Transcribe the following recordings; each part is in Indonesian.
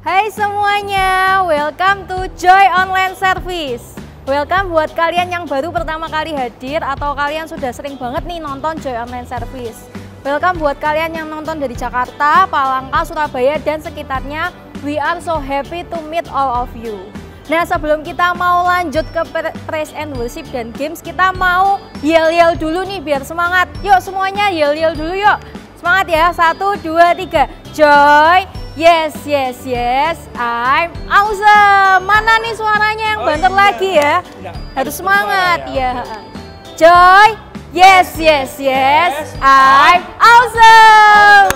Hai semuanya, welcome to Joy Online Service. Welcome buat kalian yang baru pertama kali hadir atau kalian sudah sering banget nih nonton Joy Online Service. Welcome buat kalian yang nonton dari Jakarta, Palangka, Surabaya, dan sekitarnya. We are so happy to meet all of you. Nah, sebelum kita mau lanjut ke praise and worship dan games, kita mau yel-yel dulu nih biar semangat. Yuk semuanya yel-yel dulu yuk. Semangat ya, 1, 2, 3. Joy, yes, yes, yes, I'm awesome. Mana nih suaranya yang banter lagi ya? Harus semangat ya. Joy, yes, yes, yes, I'm awesome.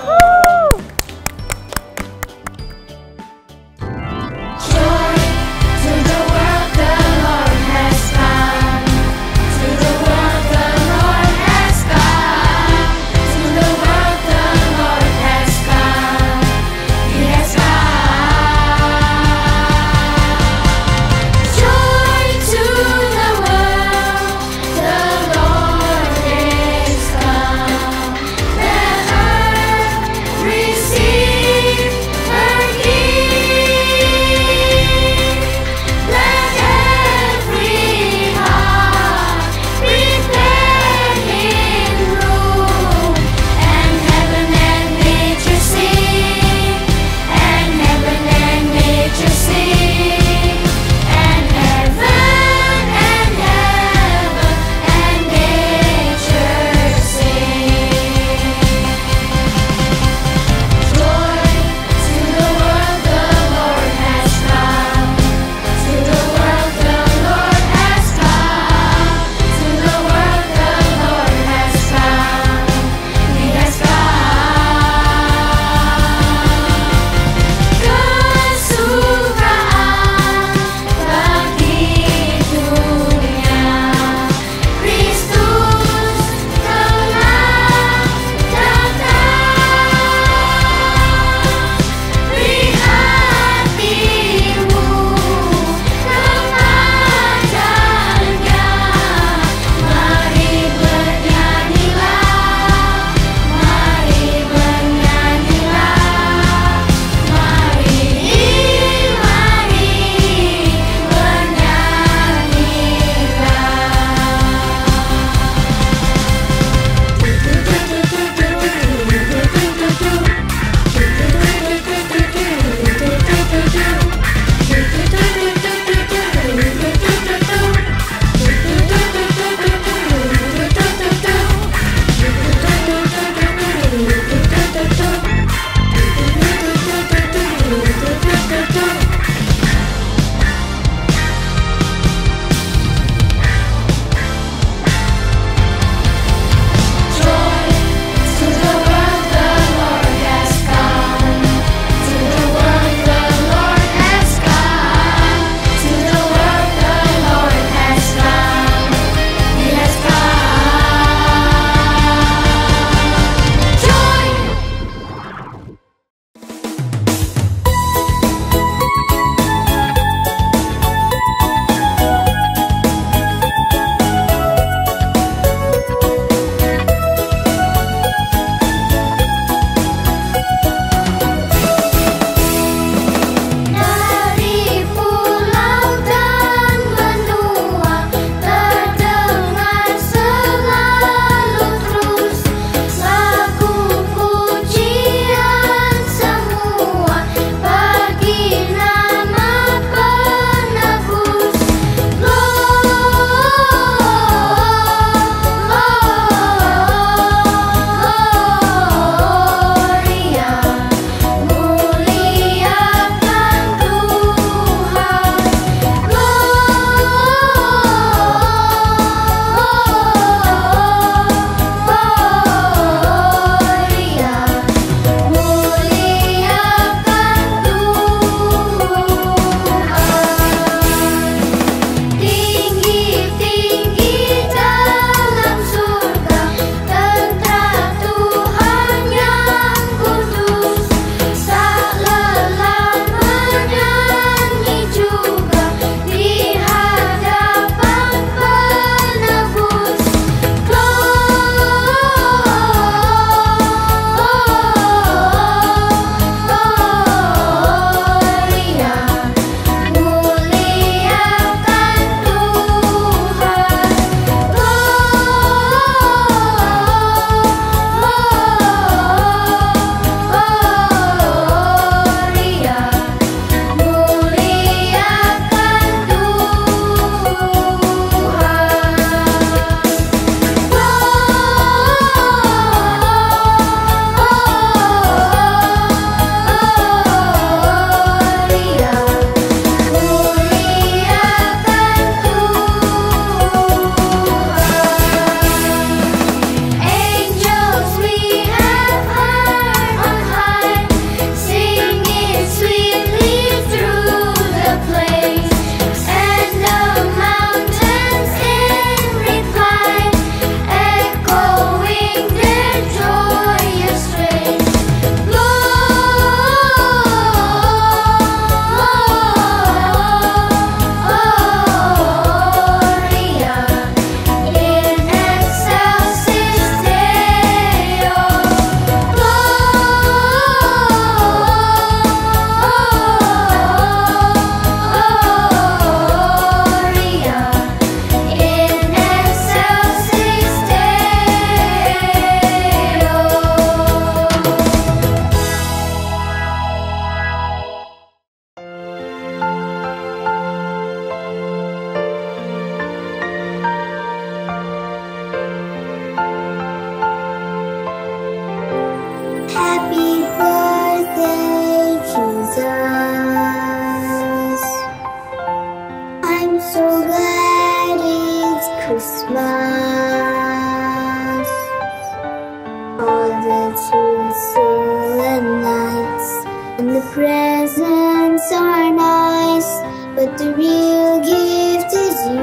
are nice, but the real gift is you.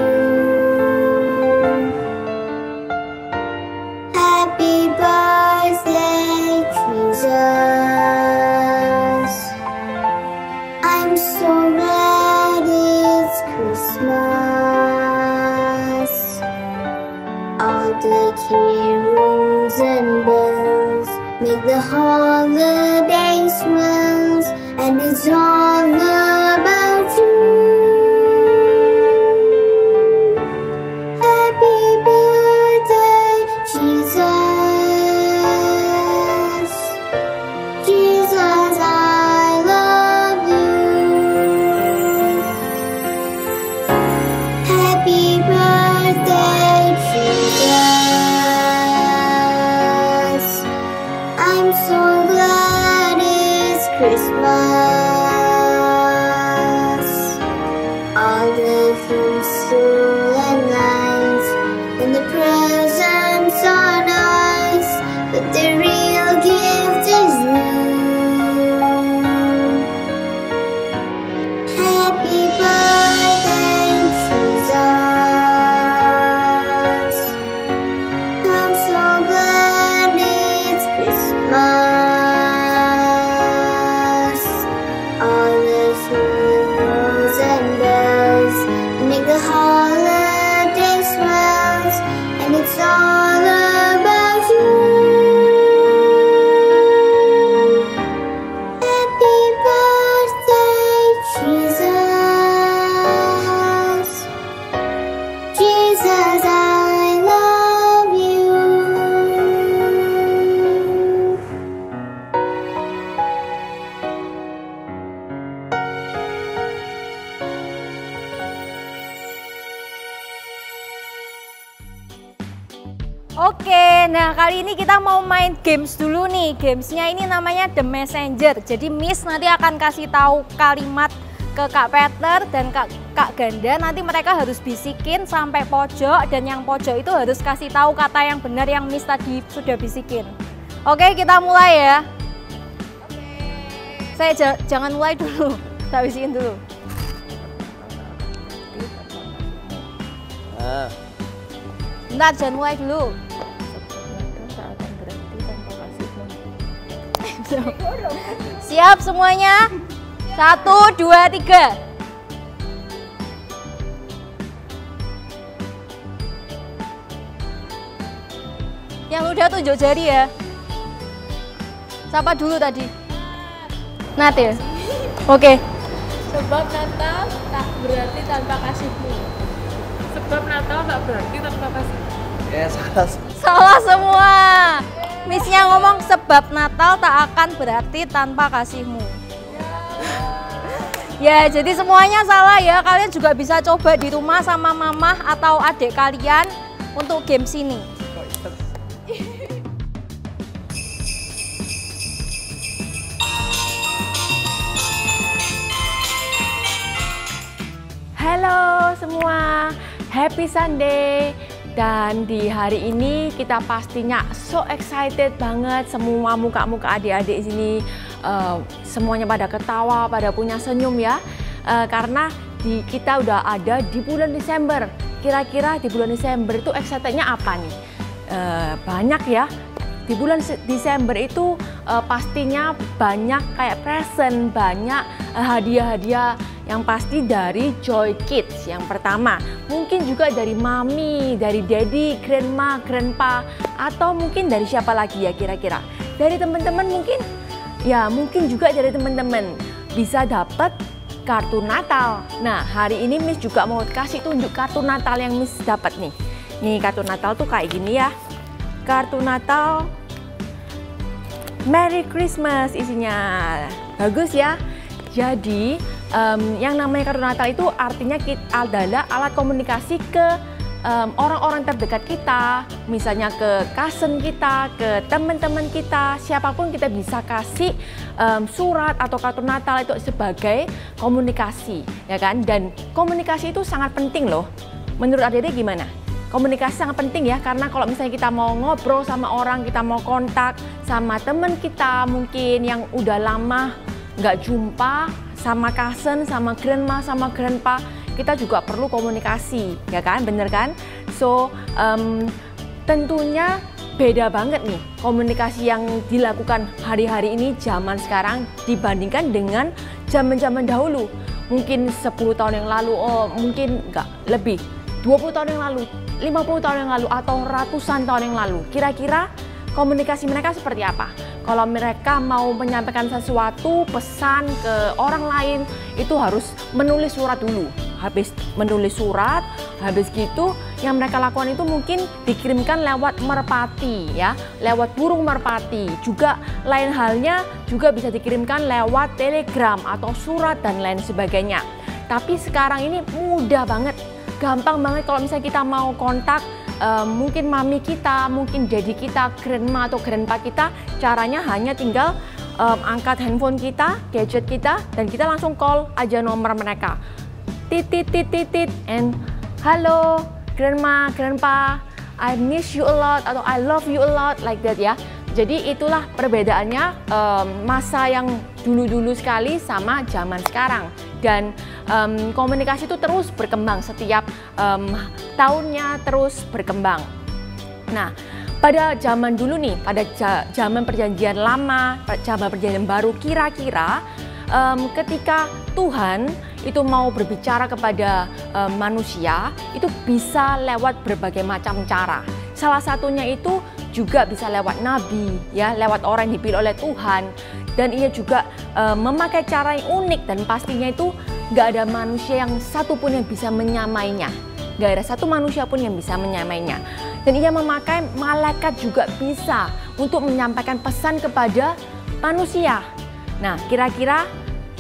Happy birthday, Jesus. I'm so glad it's Christmas. All the carols and bells make the holiday smells, and it's all about you. Happy birthday, Jesus. Jesus, I love you. Happy birthday, Jesus. I'm so glad it's Christmas. All the tinsel and lights and the presents are nice, but the real gift is you. Happy birthday, Jesus. I'm so glad it's Christmas. All the carols and bells make the holiday smells, and it's all about you. Happy birthday, Jesus. Jesus, I love you. Oke, nah kali ini kita mau main games dulu nih. Gamesnya ini namanya The Messenger. Jadi Miss nanti akan kasih tahu kalimat ke Kak Peter dan Kak Ganda. Nanti mereka harus bisikin sampai pojok, dan yang pojok itu harus kasih tahu kata yang benar yang Miss tadi sudah bisikin. Oke, kita mulai ya. Saya jangan mulai dulu, tak bisikin dulu. Bentar, jangan mulai dulu. Siap semuanya? 1, 2, 3. Yang udah tunjuk jari ya. Siapa dulu tadi? Nat ya? Oke. Sebab Natal tak berarti tanpa kasihmu. Sebab Natal tak berarti tanpa kasihmu. Ya, salah. Salah semua. Missnya ngomong sebab Natal tak akan berarti tanpa kasihmu. Ya, jadi semuanya salah ya. Kalian juga bisa coba di rumah sama mama atau adik kalian untuk games ini. Halo semua, happy Sunday. Dan di hari ini kita pastinya so excited banget, semua muka-muka adik-adik sini semuanya pada ketawa, pada punya senyum ya. Karena kita udah ada di bulan Desember. Kira-kira di bulan Desember itu excitednya apa nih? Banyak ya. Di bulan Desember itu pastinya banyak kayak present, banyak hadiah-hadiah yang pasti dari Joy Kids yang pertama. Mungkin juga dari mami, dari daddy, grandma, grandpa, atau mungkin dari siapa lagi ya kira-kira. Dari teman-teman mungkin, ya mungkin juga dari teman-teman bisa dapat kartu Natal. Nah, hari ini Miss juga mau kasih tunjuk kartu Natal yang Miss dapat nih. Nih kartu Natal tuh kayak gini ya. Kartu Natal Merry Christmas isinya. Bagus ya. Jadi yang namanya kartu Natal itu artinya adalah alat komunikasi ke orang-orang terdekat kita, misalnya ke cousin kita, ke teman-teman kita, siapapun kita bisa kasih surat atau kartu Natal itu sebagai komunikasi, ya kan? Dan komunikasi itu sangat penting loh. Menurut adik-adik gimana? Komunikasi sangat penting ya, karena kalau misalnya kita mau ngobrol sama orang, kita mau kontak sama teman kita mungkin yang udah lama nggak jumpa sama cousin, sama grandma, sama grandpa, kita juga perlu komunikasi, ya kan, bener kan? So, tentunya beda banget nih komunikasi yang dilakukan hari-hari ini zaman sekarang dibandingkan dengan zaman-zaman dahulu. Mungkin 10 tahun yang lalu, mungkin enggak, lebih 20 tahun yang lalu, 50 tahun yang lalu, atau ratusan tahun yang lalu. Kira-kira komunikasi mereka seperti apa? Kalau mereka mau menyampaikan sesuatu, pesan ke orang lain, itu harus menulis surat dulu. Habis menulis surat, habis gitu yang mereka lakukan itu mungkin dikirimkan lewat merpati ya, lewat burung merpati. Juga lain halnya juga bisa dikirimkan lewat telegram atau surat dan lain sebagainya. Tapi sekarang ini mudah banget, gampang banget kalau misalnya kita mau kontak mungkin mami kita, mungkin daddy kita, grandma atau grandpa kita, caranya hanya tinggal angkat handphone kita, gadget kita, dan kita langsung call aja nomor mereka. Titit, and halo grandma, grandpa, I miss you a lot atau I love you a lot, like that ya. Jadi itulah perbedaannya masa yang dulu-dulu sekali sama zaman sekarang. Dan komunikasi itu terus berkembang, setiap tahunnya terus berkembang. Nah, pada zaman dulu nih, pada zaman perjanjian lama, zaman perjanjian baru, kira-kira ketika Tuhan itu mau berbicara kepada manusia, itu bisa lewat berbagai macam cara. Salah satunya itu juga bisa lewat nabi, ya, lewat orang yang dipilih oleh Tuhan. Dan ia juga memakai cara yang unik, dan pastinya itu nggak ada manusia yang satupun yang bisa menyamainya. Nggak ada satu manusia pun yang bisa menyamainya. Dan ia memakai malaikat juga bisa untuk menyampaikan pesan kepada manusia. Nah, kira-kira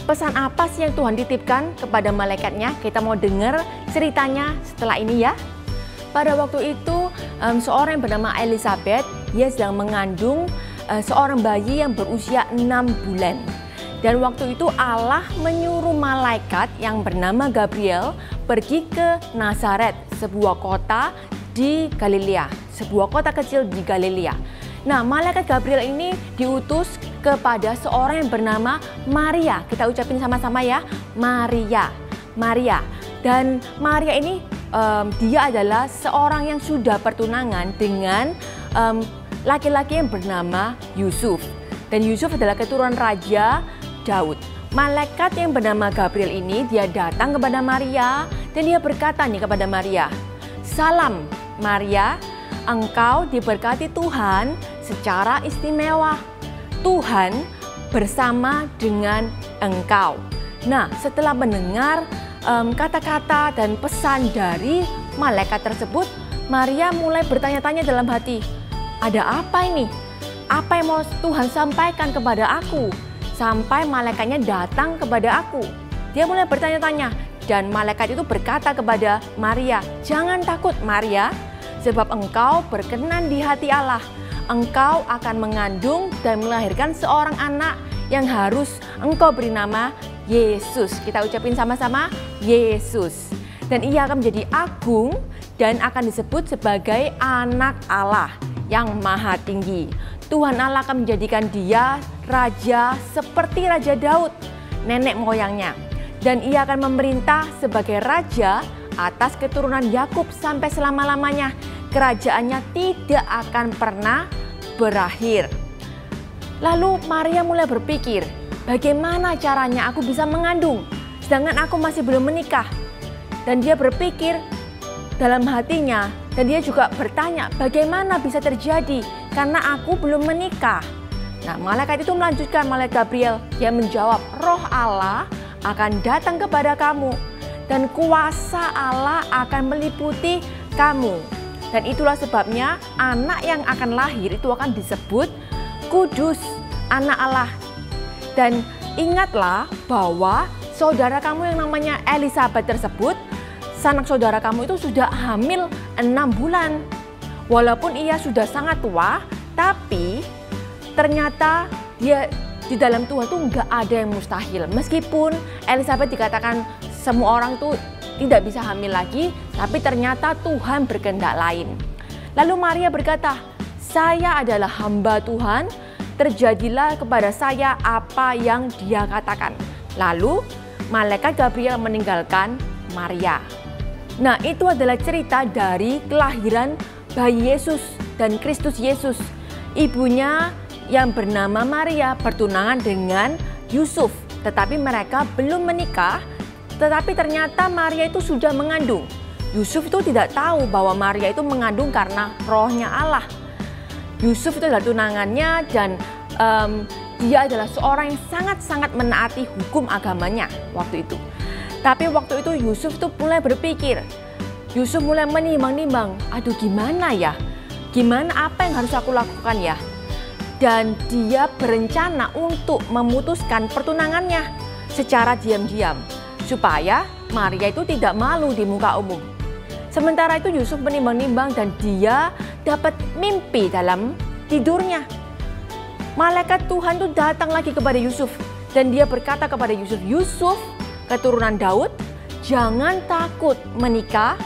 pesan apa sih yang Tuhan titipkan kepada malaikatnya? Kita mau dengar ceritanya setelah ini ya. Pada waktu itu seorang yang bernama Elizabeth, dia sedang mengandung seorang bayi yang berusia 6 bulan. Dan waktu itu Allah menyuruh malaikat yang bernama Gabriel pergi ke Nazaret, sebuah kota di Galilea, sebuah kota kecil di Galilea. Nah, malaikat Gabriel ini diutus kepada seorang yang bernama Maria. Kita ucapin sama-sama ya, Maria. Maria. Dan Maria ini dia adalah seorang yang sudah pertunangan dengan laki-laki yang bernama Yusuf. Dan Yusuf adalah keturunan Raja Daud. Malaikat yang bernama Gabriel ini dia datang kepada Maria dan dia berkata nih kepada Maria, "Salam Maria, engkau diberkati Tuhan secara istimewa. Tuhan bersama dengan engkau." Nah, setelah mendengar kata-kata dan pesan dari malaikat tersebut, Maria mulai bertanya-tanya dalam hati, ada apa ini? Apa yang mau Tuhan sampaikan kepada aku? Sampai malaikatnya datang kepada aku. Dia mulai bertanya-tanya, dan malaikat itu berkata kepada Maria, "Jangan takut Maria, sebab engkau berkenan di hati Allah. Engkau akan mengandung dan melahirkan seorang anak yang harus engkau beri nama Yesus." Kita ucapin sama-sama, Yesus. Dan ia akan menjadi agung dan akan disebut sebagai anak Allah yang maha tinggi. Tuhan Allah akan menjadikan dia raja seperti Raja Daud, nenek moyangnya. Dan ia akan memerintah sebagai raja atas keturunan Yakub sampai selama-lamanya. Kerajaannya tidak akan pernah berakhir. Lalu Maria mulai berpikir, bagaimana caranya aku bisa mengandung sedangkan aku masih belum menikah? Dan dia berpikir dalam hatinya, dan dia juga bertanya, bagaimana bisa terjadi karena aku belum menikah? Nah, malaikat itu melanjutkan, malaikat Gabriel, dia menjawab, Roh Allah akan datang kepada kamu dan kuasa Allah akan meliputi kamu. Dan itulah sebabnya anak yang akan lahir itu akan disebut Kudus, anak Allah. Dan ingatlah bahwa saudara kamu yang namanya Elizabeth tersebut, sanak saudara kamu itu sudah hamil 6 bulan. Walaupun ia sudah sangat tua, tapi ternyata dia di dalam Tuhan tuh nggak ada yang mustahil. Meskipun Elizabeth dikatakan semua orang tuh tidak bisa hamil lagi, tapi ternyata Tuhan berkehendak lain. Lalu Maria berkata, "Saya adalah hamba Tuhan, terjadilah kepada saya apa yang Dia katakan." Lalu malaikat Gabriel meninggalkan Maria. Nah, itu adalah cerita dari kelahiran bayi Yesus dan Kristus Yesus. Ibunya yang bernama Maria bertunangan dengan Yusuf, tetapi mereka belum menikah. Tetapi ternyata Maria itu sudah mengandung. Yusuf itu tidak tahu bahwa Maria itu mengandung karena rohnya Allah. Yusuf itu adalah tunangannya dan dia adalah seorang yang sangat-sangat menaati hukum agamanya waktu itu. Tapi waktu itu Yusuf tuh mulai berpikir, Yusuf mulai menimbang-nimbang, aduh gimana ya? Gimana, apa yang harus aku lakukan ya? Dan dia berencana untuk memutuskan pertunangannya secara diam-diam, supaya Maria itu tidak malu di muka umum. Sementara itu Yusuf menimbang-nimbang dan dia dapat mimpi dalam tidurnya. Malaikat Tuhan itu datang lagi kepada Yusuf dan dia berkata kepada Yusuf, Yusuf, keturunan Daud, jangan takut menikah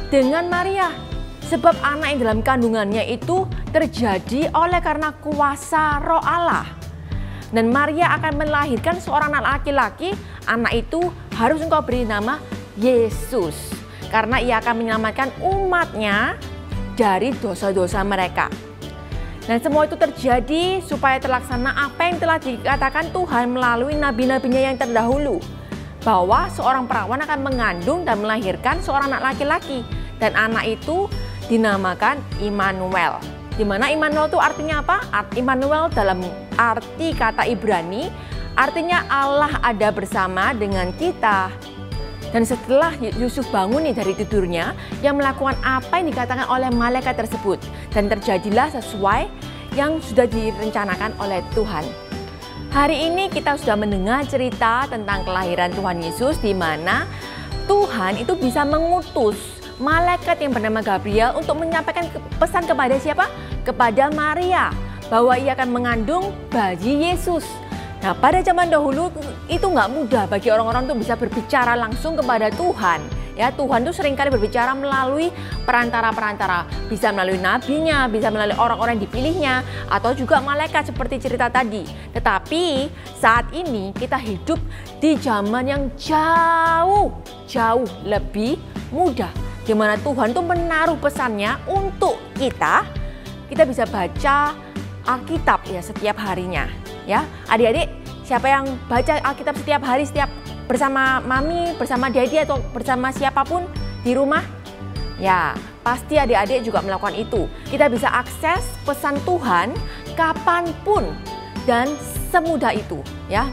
dengan Maria, sebab anak yang dalam kandungannya itu terjadi oleh karena kuasa Roh Allah. Dan Maria akan melahirkan seorang anak laki-laki, anak itu harus engkau beri nama Yesus, karena ia akan menyelamatkan umatnya dari dosa-dosa mereka. Dan semua itu terjadi supaya terlaksana apa yang telah dikatakan Tuhan melalui nabi-nabinya yang terdahulu, bahwa seorang perawan akan mengandung dan melahirkan seorang anak laki-laki, dan anak itu dinamakan Immanuel. Di mana Immanuel itu artinya apa? Immanuel dalam arti kata Ibrani artinya Allah ada bersama dengan kita. Dan setelah Yusuf bangun nih dari tidurnya, yang melakukan apa yang dikatakan oleh malaikat tersebut. Dan terjadilah sesuai yang sudah direncanakan oleh Tuhan. Hari ini kita sudah mendengar cerita tentang kelahiran Tuhan Yesus, di mana Tuhan itu bisa mengutus malaikat yang bernama Gabriel untuk menyampaikan pesan kepada siapa? Kepada Maria, bahwa ia akan mengandung bayi Yesus. Nah, pada zaman dahulu itu nggak mudah bagi orang-orang untuk bisa berbicara langsung kepada Tuhan. Ya, Tuhan itu seringkali berbicara melalui perantara-perantara, bisa melalui nabinya, bisa melalui orang-orang yang dipilihnya, atau juga malaikat seperti cerita tadi. Tetapi saat ini kita hidup di zaman yang jauh lebih mudah, di mana Tuhan tuh menaruh pesannya untuk kita bisa baca Alkitab ya setiap harinya. Ya, adik-adik, siapa yang baca Alkitab setiap hari, setiap bersama mami, bersama daddy, atau bersama siapapun di rumah? Ya, pasti adik-adik juga melakukan itu. Kita bisa akses pesan Tuhan kapanpun dan semudah itu, ya.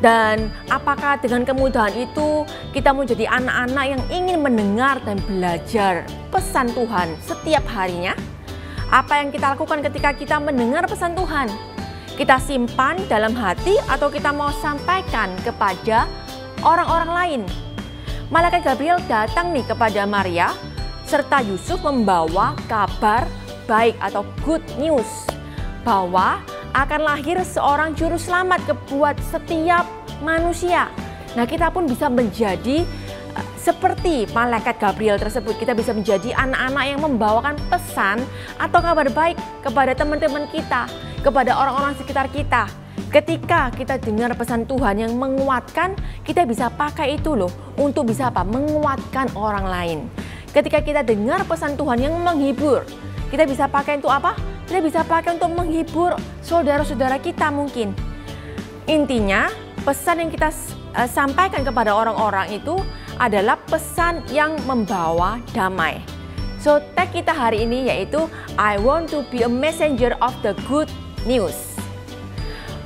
Dan apakah dengan kemudahan itu kita menjadi anak-anak yang ingin mendengar dan belajar pesan Tuhan setiap harinya? Apa yang kita lakukan ketika kita mendengar pesan Tuhan? Kita simpan dalam hati atau kita mau sampaikan kepada orang-orang lain? Malaikat Gabriel datang nih kepada Maria serta Yusuf membawa kabar baik atau good news, bahwa akan lahir seorang juru selamat buat setiap manusia. Nah, kita pun bisa menjadi seperti malaikat Gabriel tersebut. Kita bisa menjadi anak-anak yang membawakan pesan atau kabar baik kepada teman-teman kita, kepada orang-orang sekitar kita. Ketika kita dengar pesan Tuhan yang menguatkan, kita bisa pakai itu loh untuk bisa apa? Menguatkan orang lain. Ketika kita dengar pesan Tuhan yang menghibur, kita bisa pakai untuk apa? Kita bisa pakai untuk menghibur saudara-saudara kita mungkin. Intinya, pesan yang kita sampaikan kepada orang-orang itu adalah pesan yang membawa damai. So, tag kita hari ini yaitu I want to be a messenger of the good news.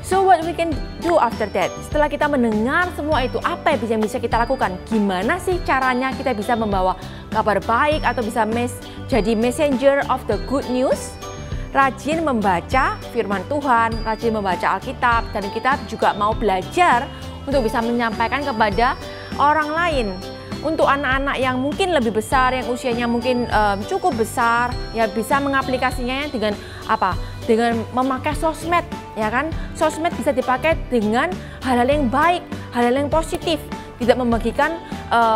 So what we can do after that? Setelah kita mendengar semua itu, apa yang bisa kita lakukan? Gimana sih caranya kita bisa membawa kabar baik atau bisa jadi messenger of the good news? Rajin membaca firman Tuhan, rajin membaca Alkitab, dan kita juga mau belajar untuk bisa menyampaikan kepada orang lain. Untuk anak-anak yang mungkin lebih besar, yang usianya mungkin cukup besar, ya bisa mengaplikasinya dengan apa? Dengan memakai sosmed, ya kan? Sosmed bisa dipakai dengan hal-hal yang baik, hal-hal yang positif, tidak membagikan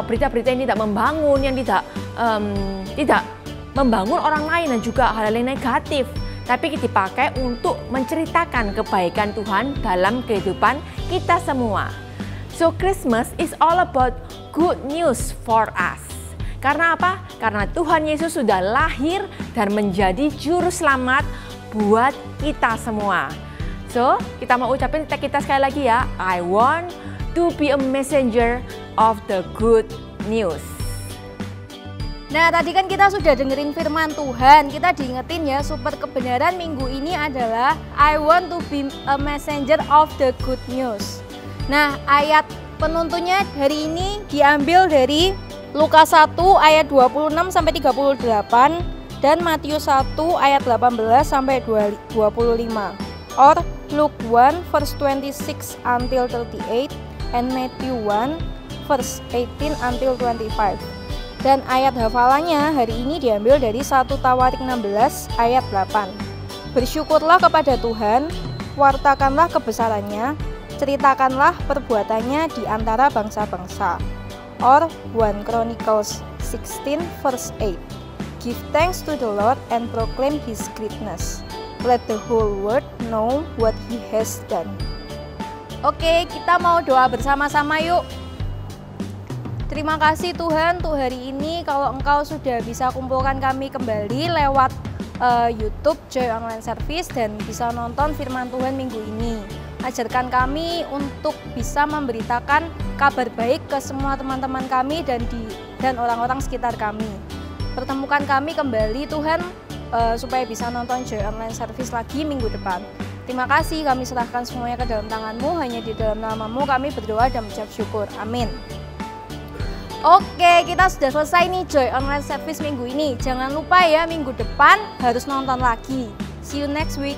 berita-berita yang tidak membangun, yang tidak membangun orang lain, dan juga hal-hal yang negatif. Tapi dipakai untuk menceritakan kebaikan Tuhan dalam kehidupan kita semua. So Christmas is all about good news for us. Karena apa? Karena Tuhan Yesus sudah lahir dan menjadi juru selamat buat kita semua. So, kita mau ucapin tag kita sekali lagi ya. I want to be a messenger of the good news. Nah, tadi kan kita sudah dengerin firman Tuhan, kita diingetin ya, super kebenaran minggu ini adalah I want to be a messenger of the good news. Nah, ayat penuntunnya hari ini diambil dari Lukas 1 ayat 26 sampai 38 dan Matius 1 ayat 18 sampai 25. Or Luke 1 verse 26 until 38 and Matthew 1 verse 18 until 25. Dan ayat hafalannya hari ini diambil dari 1 Tawarik 16 ayat 8. Bersyukurlah kepada Tuhan, wartakanlah kebesarannya, ceritakanlah perbuatannya di antara bangsa-bangsa. Or 1 Chronicles 16 verse 8. Give thanks to the Lord and proclaim His greatness. Let the whole world know what He has done. Oke, kita mau doa bersama-sama yuk. Terima kasih Tuhan untuk hari ini, kalau Engkau sudah bisa kumpulkan kami kembali lewat YouTube Joy Online Service dan bisa nonton firman Tuhan minggu ini. Ajarkan kami untuk bisa memberitakan kabar baik ke semua teman-teman kami dan orang-orang sekitar kami. Pertemukan kami kembali Tuhan supaya bisa nonton Joy Online Service lagi minggu depan. Terima kasih, kami serahkan semuanya ke dalam tangan-Mu, hanya di dalam nama-Mu kami berdoa dan mengucap syukur. Amin. Oke, kita sudah selesai nih Joy Online Service minggu ini. Jangan lupa ya, minggu depan harus nonton lagi. See you next week.